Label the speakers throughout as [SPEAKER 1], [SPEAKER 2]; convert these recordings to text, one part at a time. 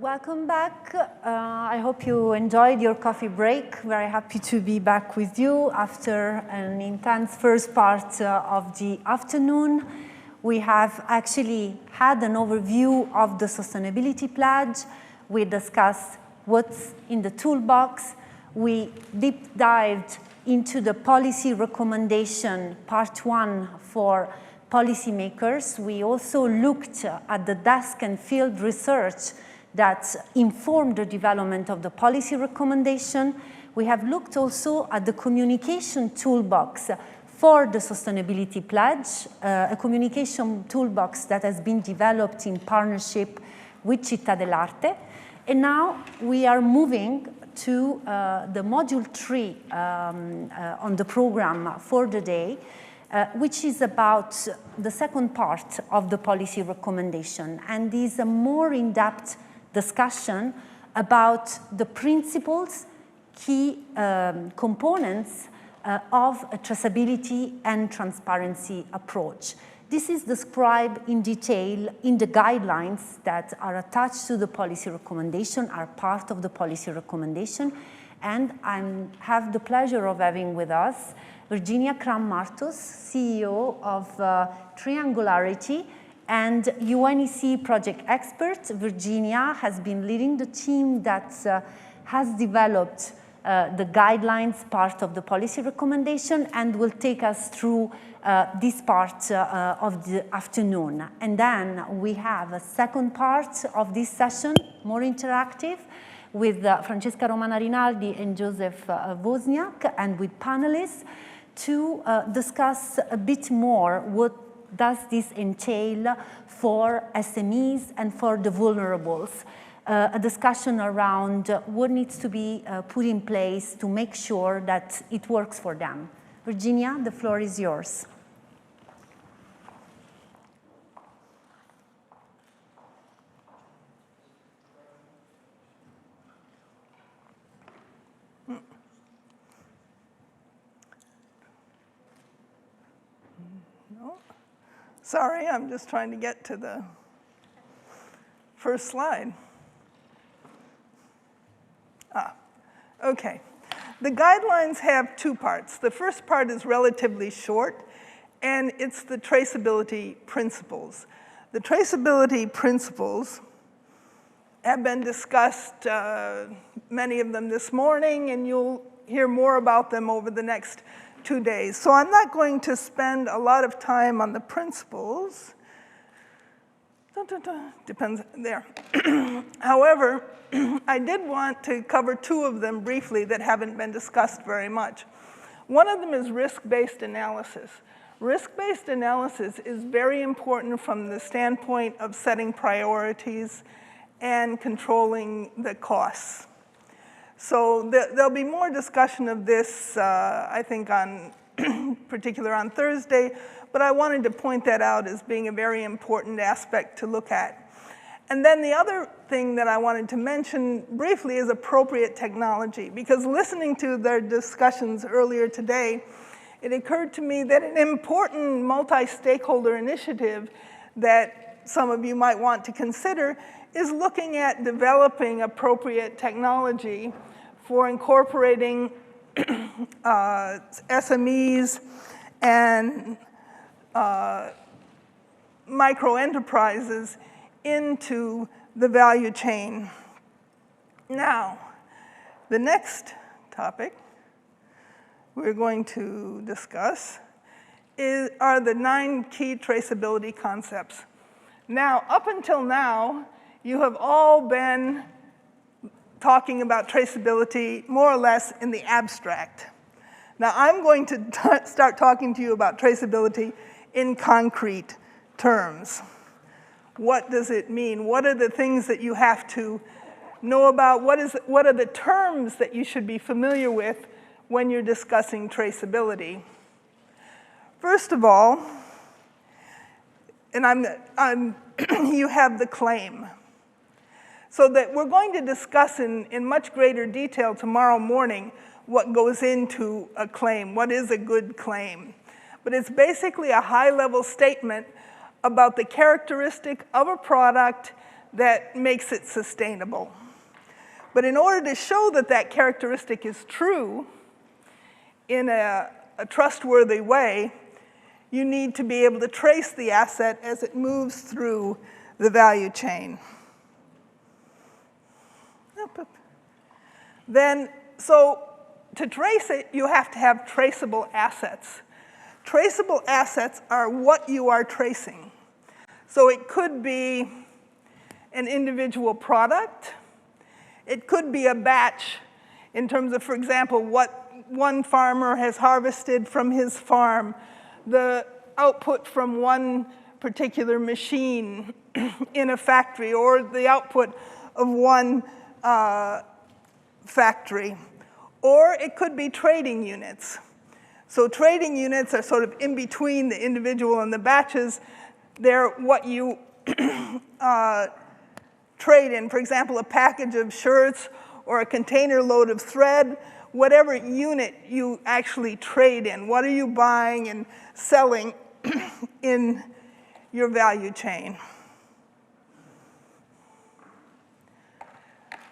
[SPEAKER 1] Welcome back. I hope you enjoyed your coffee break. Very happy to be back with you after an intense first part of the afternoon. We have actually had an overview of the Sustainability Pledge. We discussed what's in the toolbox. We deep dived into the policy recommendation, part 1 for policymakers. We also looked at the desk and field research that informed the development of the policy recommendation. We have looked also at the communication toolbox for the Sustainability Pledge, a communication toolbox that has been developed in partnership with Città dell'Arte. And now we are moving to the module 3 on the program for the day, which is about the second part of the policy recommendation, and is a more in-depth discussion about the principles, key components of a traceability and transparency approach. This is described in detail in the guidelines that are attached to the policy recommendation, are part of the policy recommendation, and I have the pleasure of having with us Virginia Cram-Martos, CEO of Triangularity, and UNECE project expert. Virginia has been leading the team that has developed the guidelines part of the policy recommendation and will take us through this part of the afternoon. And then we have a second part of this session, more interactive, with Francesca Romana Rinaldi and Joseph Wozniak, and with panelists to discuss a bit more what does this entail for SMEs and for the vulnerables. A discussion around what needs to be put in place to make sure that it works for them. Virginia, the floor is yours.
[SPEAKER 2] Sorry, I'm just trying to get to the first slide. Okay. The guidelines have two parts. The first part is relatively short, and it's the traceability principles. The traceability principles have been discussed, many of them this morning, and you'll hear more about them over the next 2 days. So I'm not going to spend a lot of time on the principles. Depends there. However, I did want to cover 2 of them briefly that haven't been discussed very much. One of them is risk-based analysis. Risk-based analysis is very important from the standpoint of setting priorities and controlling the costs. So there'll be more discussion of this, I think, on particular on Thursday, but I wanted to point that out as being a very important aspect to look at. And then the other thing that I wanted to mention briefly is appropriate technology, because listening to their discussions earlier today, it occurred to me that an important multi-stakeholder initiative that some of you might want to consider is looking at developing appropriate technology for incorporating SMEs and micro-enterprises into the value chain. Now, the next topic we're going to discuss are the 9 key traceability concepts. Now, up until now, you have all been talking about traceability more or less in the abstract. Now, I'm going to start talking to you about traceability in concrete terms. What does it mean? What are the things that you have to know about? What are the terms that you should be familiar with when you're discussing traceability? First of all, and you have the claim. So that we're going to discuss in much greater detail tomorrow morning what goes into a claim, what is a good claim. But it's basically a high-level statement about the characteristic of a product that makes it sustainable. But in order to show that that characteristic is true in a trustworthy way, you need to be able to trace the asset as it moves through the value chain. Then, so to trace it, you have to have traceable assets. Traceable assets are what you are tracing. So it could be an individual product. It could be a batch in terms of, for example, what one farmer has harvested from his farm, the output from one particular machine in a factory, or the output of one factory. Or it could be trading units. So trading units are sort of in between the individual and the batches. They're what you trade in. For example, a package of shirts or a container load of thread, whatever unit you actually trade in. What are you buying and selling in your value chain?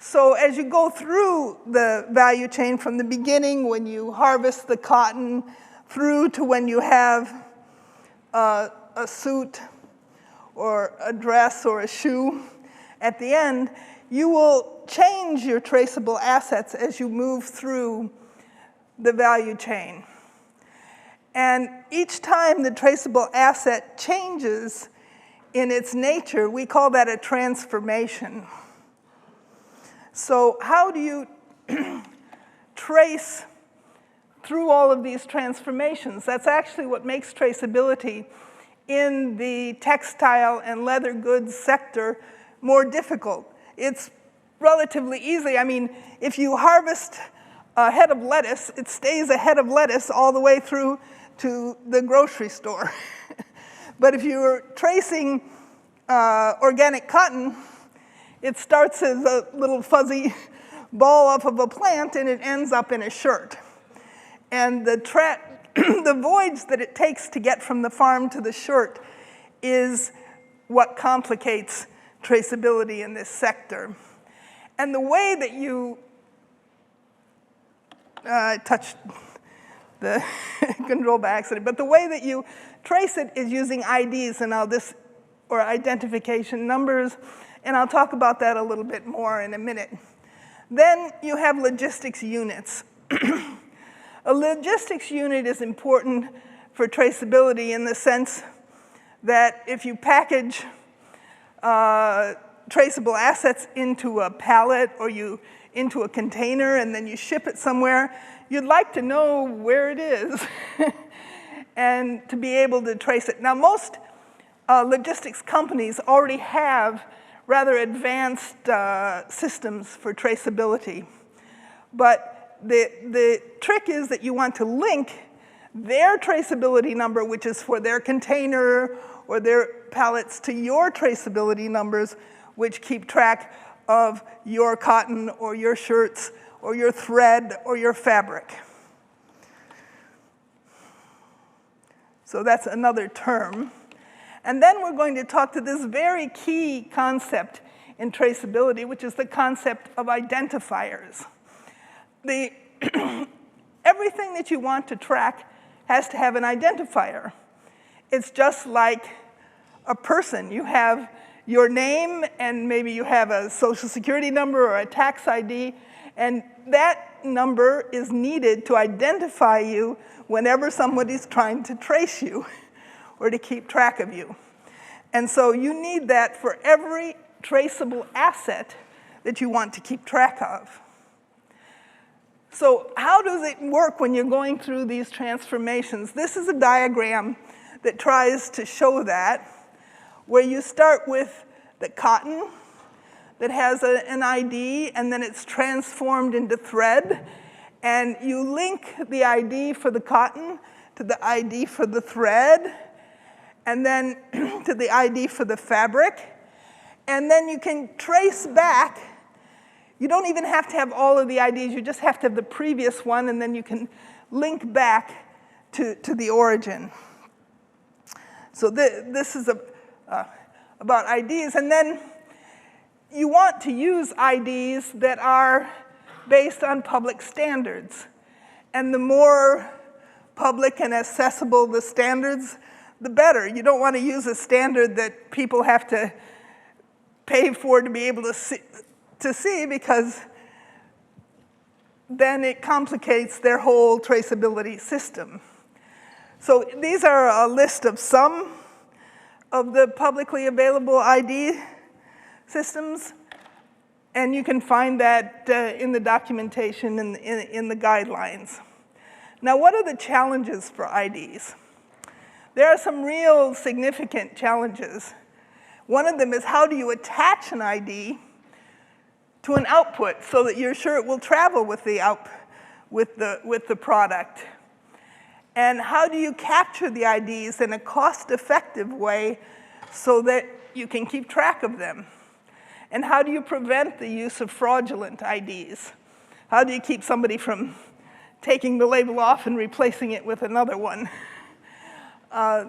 [SPEAKER 2] So as you go through the value chain from the beginning, when you harvest the cotton, through to when you have a suit or a dress or a shoe, at the end, you will change your traceable assets as you move through the value chain. And each time the traceable asset changes in its nature, we call that a transformation. So how do you trace through all of these transformations? That's actually what makes traceability in the textile and leather goods sector more difficult. It's relatively easy. I mean, if you harvest a head of lettuce, it stays a head of lettuce all the way through to the grocery store. But if you're tracing organic cotton, it starts as a little fuzzy ball off of a plant and it ends up in a shirt. And the voyage that it takes to get from the farm to the shirt is what complicates traceability in this sector. And the way that you touched the control by accident, but the way that you trace it is using IDs, and or identification numbers, and I'll talk about that a little bit more in a minute. Then you have logistics units. A logistics unit is important for traceability in the sense that if you package traceable assets into a pallet or into a container and then you ship it somewhere, you'd like to know where it is and to be able to trace it. Now, most logistics companies already have rather advanced systems for traceability. But the trick is that you want to link their traceability number, which is for their container or their pallets, to your traceability numbers, which keep track of your cotton or your shirts or your thread or your fabric. So that's another term. And then we're going to talk to this very key concept in traceability, which is the concept of identifiers. Everything that you want to track has to have an identifier. It's just like a person. You have your name, and maybe you have a social security number or a tax ID, and that number is needed to identify you whenever somebody's trying to trace you or to keep track of you. And so you need that for every traceable asset that you want to keep track of. So how does it work when you're going through these transformations? This is a diagram that tries to show that, where you start with the cotton that has an ID, and then it's transformed into thread, and you link the ID for the cotton to the ID for the thread, and then to the ID for the fabric, and then you can trace back. You don't even have to have all of the IDs, you just have to have the previous one, and then you can link back to the origin. So this is about IDs, and then you want to use IDs that are based on public standards. And the more public and accessible the standards, the better. You don't want to use a standard that people have to pay for to be able to see because then it complicates their whole traceability system. So these are a list of some of the publicly available ID systems, and you can find that in the documentation and in the guidelines. Now, what are the challenges for IDs? There are some real significant challenges. One of them is how do you attach an ID to an output so that you're sure it will travel with the product? And how do you capture the IDs in a cost-effective way so that you can keep track of them? And how do you prevent the use of fraudulent IDs? How do you keep somebody from taking the label off and replacing it with another one?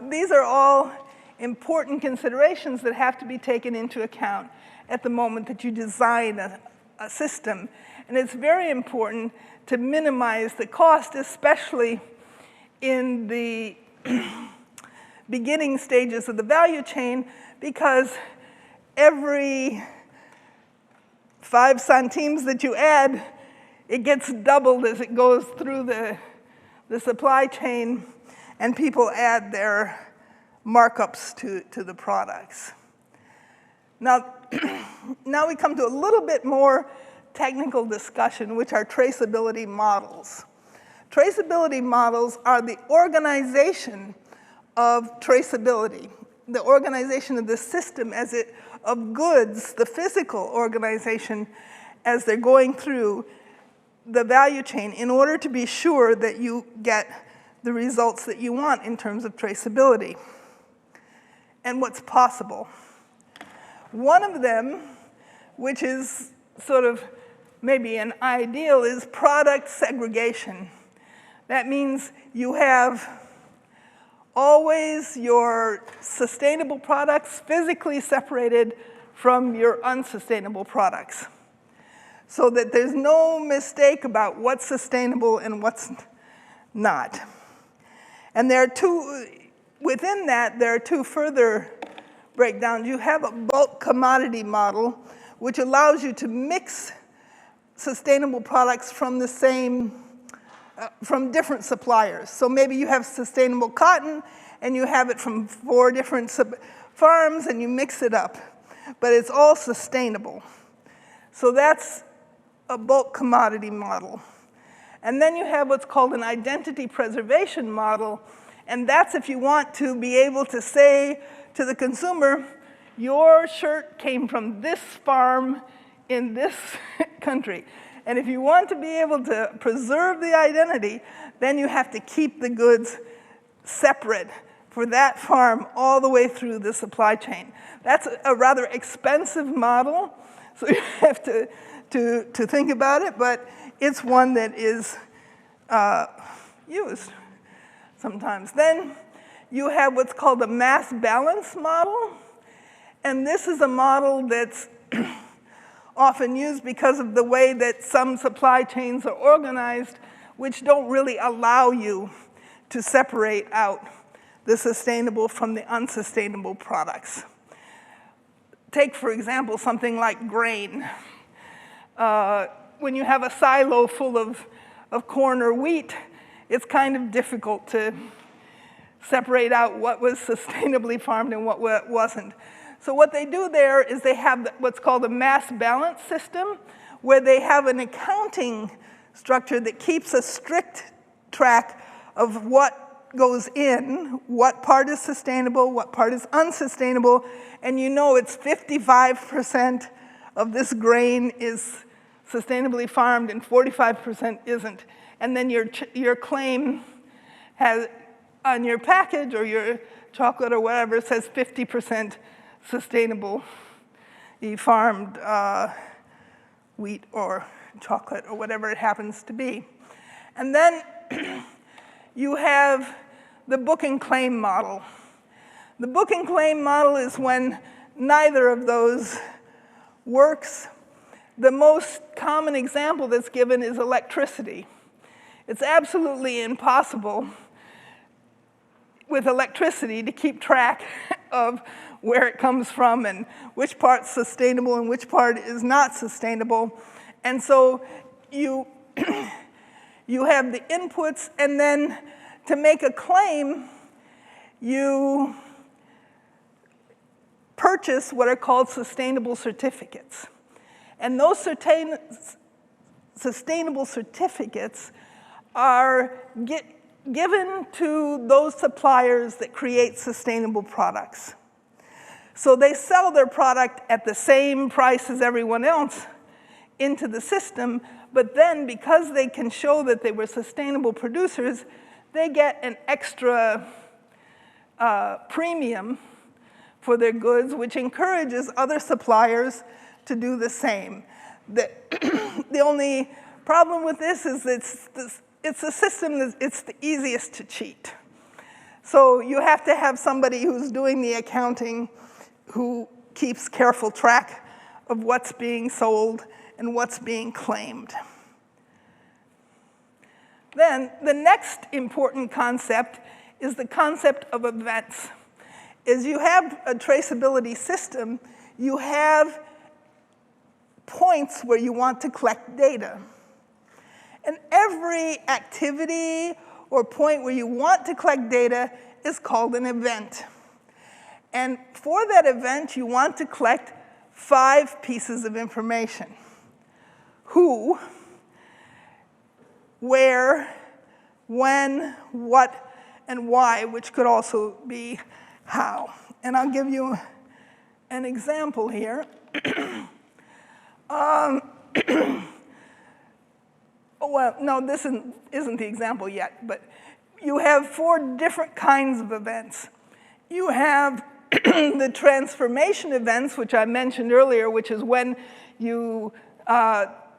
[SPEAKER 2] These are all important considerations that have to be taken into account at the moment that you design a system. And it's very important to minimize the cost, especially in the beginning stages of the value chain, because every 5 centimes that you add, it gets doubled as it goes through the supply chain, and people add their markups to the products. Now, now we come to a little bit more technical discussion, which are traceability models. Traceability models are the organization of traceability, the organization of the system of goods, the physical organization as they're going through the value chain in order to be sure that you get the results that you want in terms of traceability and what's possible. One of them, which is sort of maybe an ideal, is product segregation. That means you have always your sustainable products physically separated from your unsustainable products, so that there's no mistake about what's sustainable and what's not. And within that, there are two further breakdowns. You have a bulk commodity model, which allows you to mix sustainable products from from different suppliers. So maybe you have sustainable cotton, and you have it from 4 different farms, and you mix it up. But it's all sustainable. So that's a bulk commodity model. And then you have what's called an identity preservation model, and that's if you want to be able to say to the consumer, your shirt came from this farm in this country. And if you want to be able to preserve the identity, then you have to keep the goods separate for that farm all the way through the supply chain. That's a rather expensive model, so you have to think about it, but it's one that is used sometimes. Then you have what's called a mass balance model, and this is a model that's often used because of the way that some supply chains are organized, which don't really allow you to separate out the sustainable from the unsustainable products. Take, for example, something like grain. When you have a silo full of corn or wheat, it's kind of difficult to separate out what was sustainably farmed and what wasn't. So what they do there is they have what's called a mass balance system, where they have an accounting structure that keeps a strict track of what goes in, what part is sustainable, what part is unsustainable, and you know it's 55% of this grain is sustainably farmed and 45% isn't. And then your claim has, on your package or your chocolate or whatever, says 50% sustainable farmed wheat or chocolate or whatever it happens to be. And then you have the book and claim model. The book and claim model is when neither of those works. The most common example that's given is electricity. It's absolutely impossible with electricity to keep track of where it comes from and which part's sustainable and which part is not sustainable. And so you, you have the inputs, and then to make a claim, you purchase what are called sustainable certificates. And those sustainable certificates are given to those suppliers that create sustainable products. So they sell their product at the same price as everyone else into the system, but then because they can show that they were sustainable producers, they get an extra premium for their goods, which encourages other suppliers to do the same. The only problem with this is it's a system that it's the easiest to cheat. So you have to have somebody who's doing the accounting who keeps careful track of what's being sold and what's being claimed. Then the next important concept is the concept of events. As you have a traceability system, you have points where you want to collect data. And every activity or point where you want to collect data is called an event. And for that event, you want to collect 5 pieces of information. Who, where, when, what, and why, which could also be how. And I'll give you an example here. Well, no, this isn't the example yet, but you have 4 different kinds of events. You have the transformation events, which I mentioned earlier, which is when you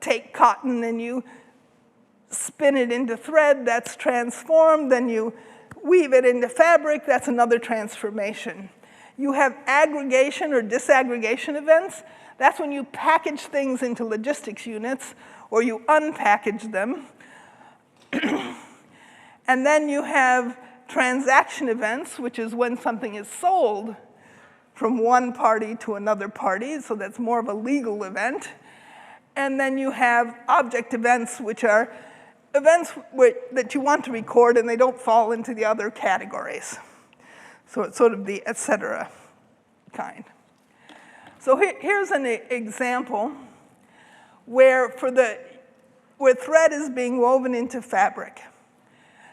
[SPEAKER 2] take cotton and you spin it into thread, that's transformed, then you weave it into fabric, that's another transformation. You have aggregation or disaggregation events. That's when you package things into logistics units or you unpackage them. And then you have transaction events, which is when something is sold from one party to another party, so that's more of a legal event. And then you have object events, which are events that you want to record and they don't fall into the other categories. So it's sort of the et cetera kind. So here's an example where thread is being woven into fabric.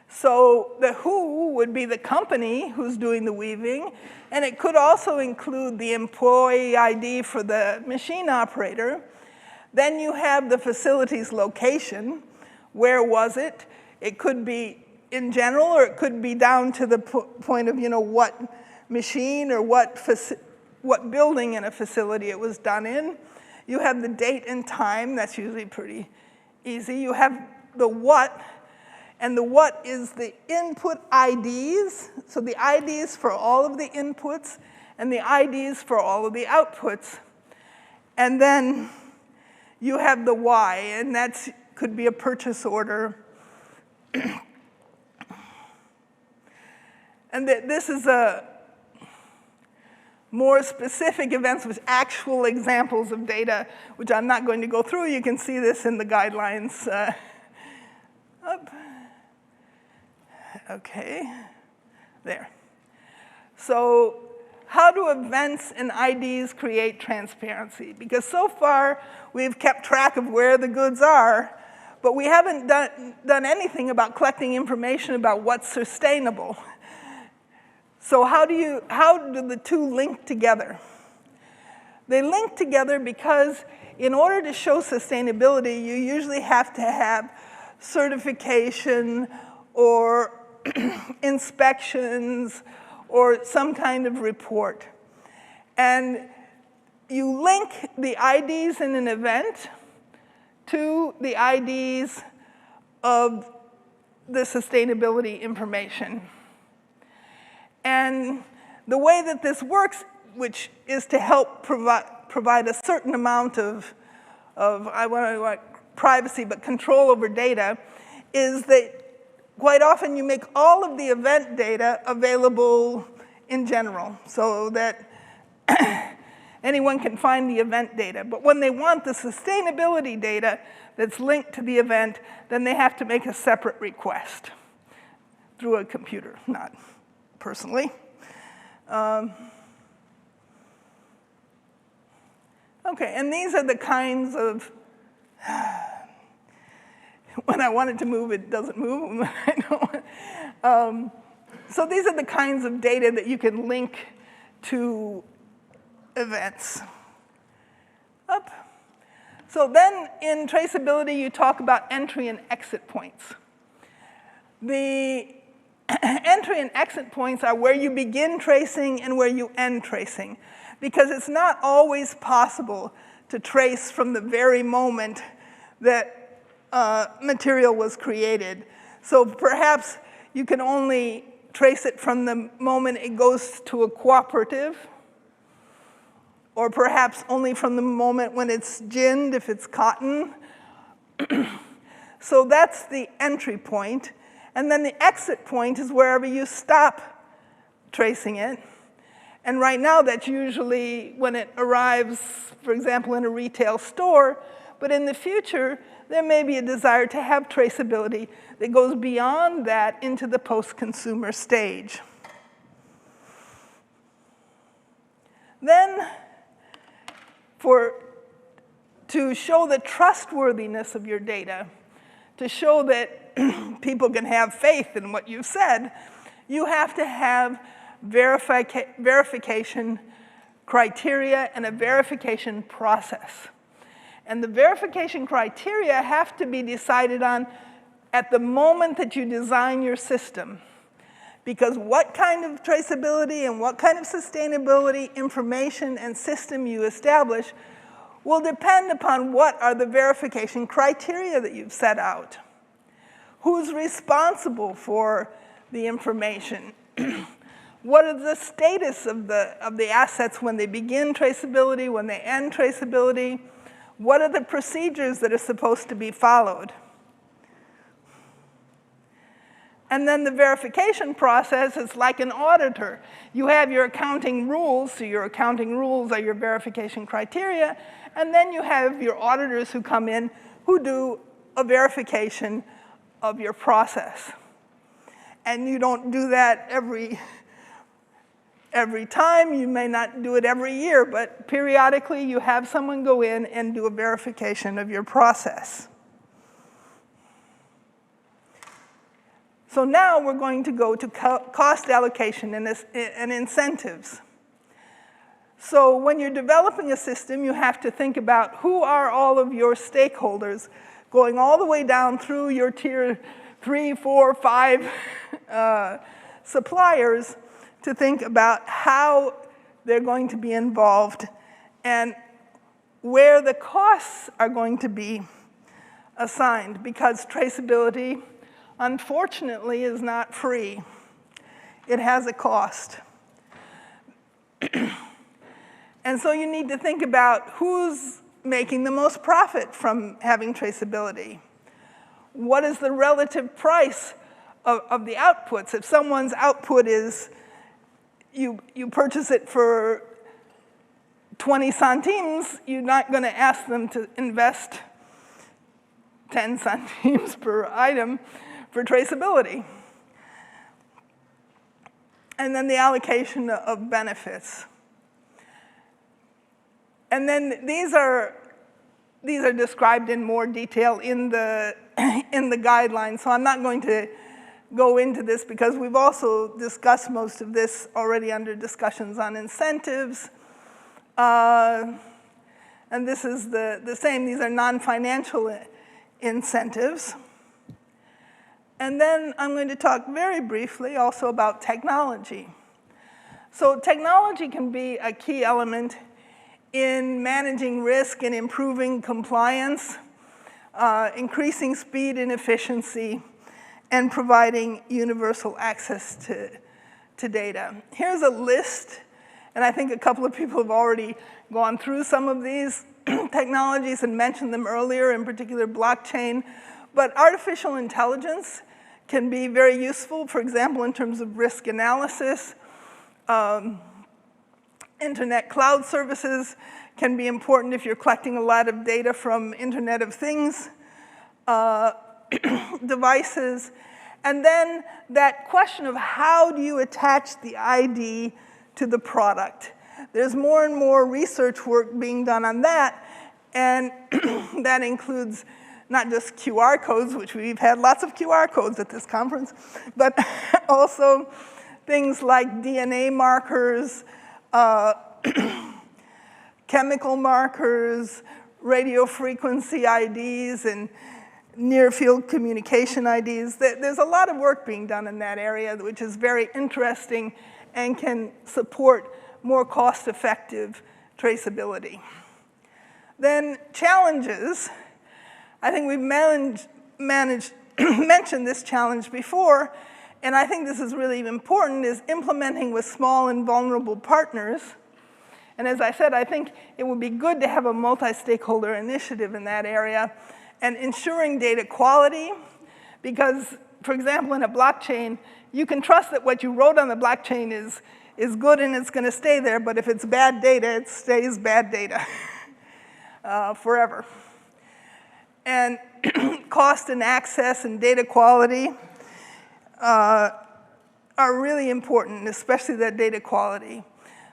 [SPEAKER 2] So the who would be the company who's doing the weaving, and it could also include the employee ID for the machine operator. Then you have the facility's location. Where was it? It could be in general, or it could be down to the point of, what machine or what building in a facility it was done in. You have the date and time. That's usually pretty easy. You have the what, and the what is the input IDs. So the IDs for all of the inputs and the IDs for all of the outputs. And then you have the why, and that could be a purchase order. And this is a more specific events with actual examples of data, which I'm not going to go through. You can see this in the guidelines. Okay, there. So how do events and IDs create transparency? Because so far, we've kept track of where the goods are, but we haven't done anything about collecting information about what's sustainable. So how do the two link together? They link together because in order to show sustainability, you usually have to have certification or inspections or some kind of report. And you link the IDs in an event to the IDs of the sustainability information. And the way that this works, which is to help provide a certain amount of I want privacy, but control over data, is that quite often you make all of the event data available in general so that anyone can find the event data. But when they want the sustainability data that's linked to the event, then they have to make a separate request through a computer, not personally. Okay, and these are the kinds of, when I want it to move, it doesn't move. When I don't. So these are the kinds of data that you can link to events. Up. So then in traceability, you talk about entry and exit points. The entry and exit points are where you begin tracing and where you end tracing, because it's not always possible to trace from the very moment that material was created. So perhaps you can only trace it from the moment it goes to a cooperative, or perhaps only from the moment when it's ginned, if it's cotton. So that's the entry point. And then the exit point is wherever you stop tracing it. And right now, that's usually when it arrives, for example, in a retail store. But in the future, there may be a desire to have traceability that goes beyond that into the post-consumer stage. Then, to show the trustworthiness of your data, to show that people can have faith in what you've said, you have to have verification criteria and a verification process. And the verification criteria have to be decided on at the moment that you design your system. Because what kind of traceability and what kind of sustainability information and system you establish will depend upon what are the verification criteria that you've set out. Who's responsible for the information? What is the status of the assets when they begin traceability, when they end traceability? What are the procedures that are supposed to be followed? And then the verification process is like an auditor. You have your accounting rules, so your accounting rules are your verification criteria, and then you have your auditors who come in who do a verification of your process. And you don't do that every time, you may not do it every year, but periodically you have someone go in and do a verification of your process. So now we're going to go to cost allocation and incentives. So when you're developing a system, you have to think about who are all of your stakeholders, going all the way down through your tier 3, 4, 5 suppliers, to think about how they're going to be involved and where the costs are going to be assigned, because traceability, unfortunately, is not free. It has a cost. And so you need to think about who's making the most profit from having traceability. What is the relative price of the outputs? If someone's output is, you purchase it for 20 centimes, you're not going to ask them to invest 10 centimes per item for traceability. And then the allocation of benefits. And then these are described in more detail in the guidelines, so I'm not going to go into this because we've also discussed most of this already under discussions on incentives. And this is the same. These are non-financial incentives. And then I'm going to talk very briefly also about technology. So technology can be a key element in managing risk and improving compliance, increasing speed and efficiency, and providing universal access to data. Here's a list, And I think a couple of people have already gone through some of these technologies and mentioned them earlier, in particular blockchain. But artificial intelligence can be very useful, for example, in terms of risk analysis. Internet cloud services can be important if you're collecting a lot of data from Internet of Things devices. And then that question of how do you attach the ID to the product? There's more and more research work being done on that, and that includes not just QR codes, which we've had lots of QR codes at this conference, but also things like DNA markers, chemical markers, radio frequency IDs, and near-field communication IDs. There's a lot of work being done in that area, which is very interesting and can support more cost-effective traceability. Then challenges. I think we've mentioned this challenge before, and I think this is really important, is implementing with small and vulnerable partners. And as I said, I think it would be good to have a multi-stakeholder initiative in that area, and ensuring data quality, because, for example, in a blockchain, you can trust that what you wrote on the blockchain is good and it's going to stay there, but if it's bad data, it stays bad data forever. And cost and access and data quality are really important, especially that data quality.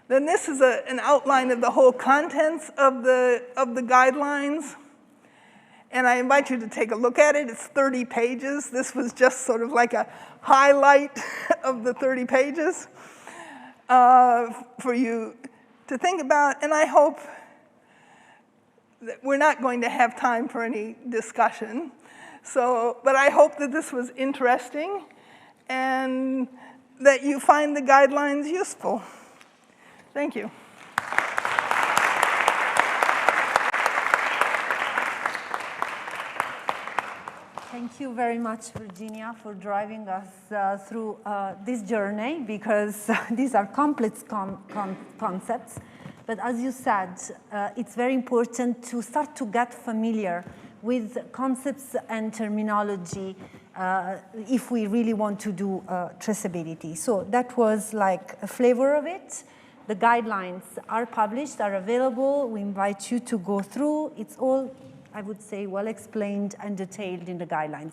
[SPEAKER 2] Then this is an outline of the whole contents of the guidelines. And I invite you to take a look at it. It's 30 pages. This was just sort of like a highlight of the 30 pages for you to think about. And I hope that we're not going to have time for any discussion. But I hope that this was interesting and that you find the guidelines useful. Thank you.
[SPEAKER 1] Thank you very much, Virginia, for driving us through this journey, because these are complex concepts. But as you said, it's very important to start to get familiar with concepts and terminology if we really want to do traceability. So that was like a flavor of it. The guidelines are published, are available. We invite you to go through. It's all, I would say, well explained and detailed in the guidelines.